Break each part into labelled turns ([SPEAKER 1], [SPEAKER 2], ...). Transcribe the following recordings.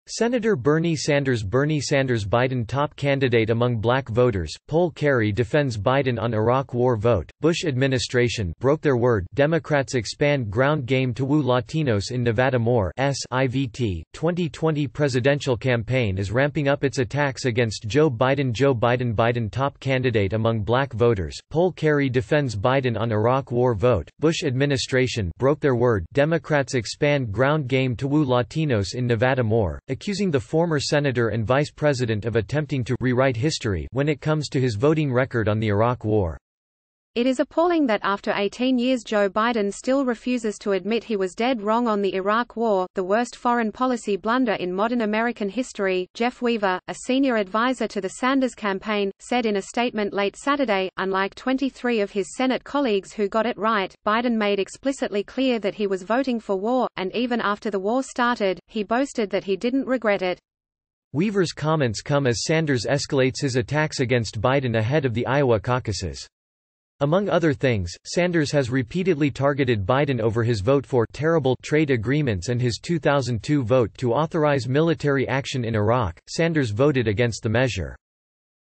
[SPEAKER 1] Senator Bernie Sanders Biden top candidate among black voters, poll Kerry defends Biden on Iraq War vote, Bush administration broke their word, Democrats expand ground game to woo Latinos in Nevada more IVT, 2020 presidential campaign is ramping up its attacks against Joe Biden Biden top candidate among black voters, poll Kerry defends Biden on Iraq War vote, Bush administration broke their word, Democrats expand ground game to woo Latinos in Nevada more, accusing the former senator and vice president of attempting to rewrite history when it comes to his voting record on the Iraq War.
[SPEAKER 2] It is appalling that after 18 years Joe Biden still refuses to admit he was dead wrong on the Iraq War, the worst foreign policy blunder in modern American history. Jeff Weaver, a senior advisor to the Sanders campaign, said in a statement late Saturday, unlike 23 of his Senate colleagues who got it right, Biden made explicitly clear that he was voting for war, and even after the war started, he boasted that he didn't regret it.
[SPEAKER 1] Weaver's comments come as Sanders escalates his attacks against Biden ahead of the Iowa caucuses. Among other things, Sanders has repeatedly targeted Biden over his vote for terrible trade agreements and his 2002 vote to authorize military action in Iraq. Sanders voted against the measure.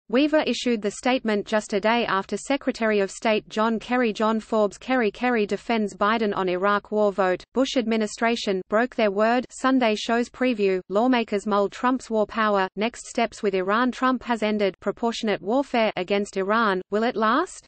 [SPEAKER 2] Weaver issued the statement just a day after Secretary of State John Forbes Kerry defends Biden on Iraq War vote, Bush administration broke their word. Sunday shows preview, lawmakers mull Trump's war power, next steps with Iran. Trump has ended proportionate warfare against Iran, will it last?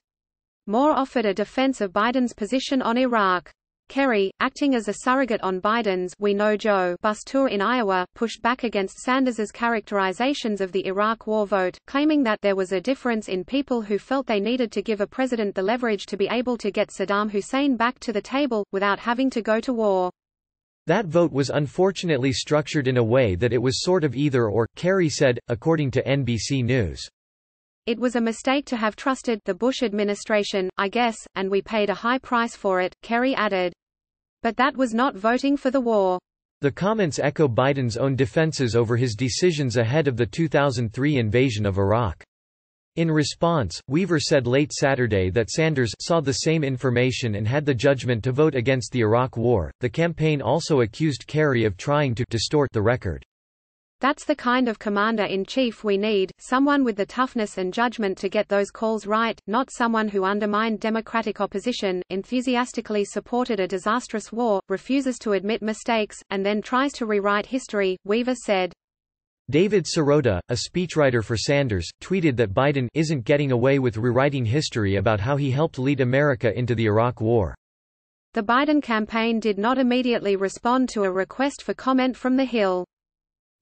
[SPEAKER 2] Moore offered a defense of Biden's position on Iraq. Kerry, acting as a surrogate on Biden's We Know Joe bus tour in Iowa, pushed back against Sanders's characterizations of the Iraq War vote, claiming that there was a difference in people who felt they needed to give a president the leverage to be able to get Saddam Hussein back to the table, without having to go to war.
[SPEAKER 1] That vote was unfortunately structured in a way that it was sort of either or, Kerry said, according to NBC News.
[SPEAKER 2] It was a mistake to have trusted the Bush administration, I guess, and we paid a high price for it, Kerry added. But that was not voting for the war.
[SPEAKER 1] The comments echo Biden's own defenses over his decisions ahead of the 2003 invasion of Iraq. In response, Weaver said late Saturday that Sanders saw the same information and had the judgment to vote against the Iraq War. The campaign also accused Kerry of trying to distort the record.
[SPEAKER 2] That's the kind of commander-in-chief we need, someone with the toughness and judgment to get those calls right, not someone who undermined Democratic opposition, enthusiastically supported a disastrous war, refuses to admit mistakes, and then tries to rewrite history, Weaver said.
[SPEAKER 1] David Sirota, a speechwriter for Sanders, tweeted that Biden isn't getting away with rewriting history about how he helped lead America into the Iraq War.
[SPEAKER 2] The Biden campaign did not immediately respond to a request for comment from the Hill.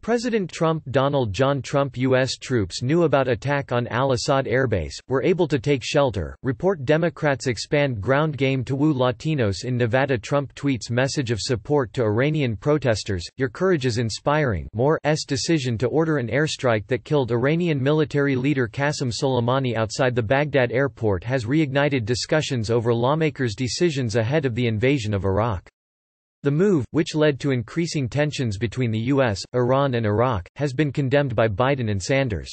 [SPEAKER 1] President Trump Donald John Trump U.S. troops knew about attack on al-Assad airbase, were able to take shelter, report Democrats expand ground game to woo Latinos in Nevada. Trump tweets message of support to Iranian protesters, your courage is inspiring. Moore's decision to order an airstrike that killed Iranian military leader Qasem Soleimani outside the Baghdad airport has reignited discussions over lawmakers' decisions ahead of the invasion of Iraq. The move, which led to increasing tensions between the U.S., Iran and Iraq, has been condemned by Biden and Sanders.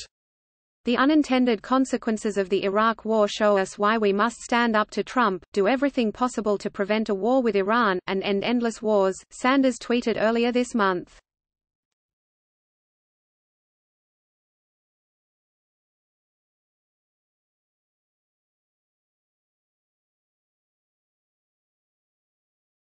[SPEAKER 2] The unintended consequences of the Iraq War show us why we must stand up to Trump, do everything possible to prevent a war with Iran, and end endless wars, Sanders tweeted earlier this month.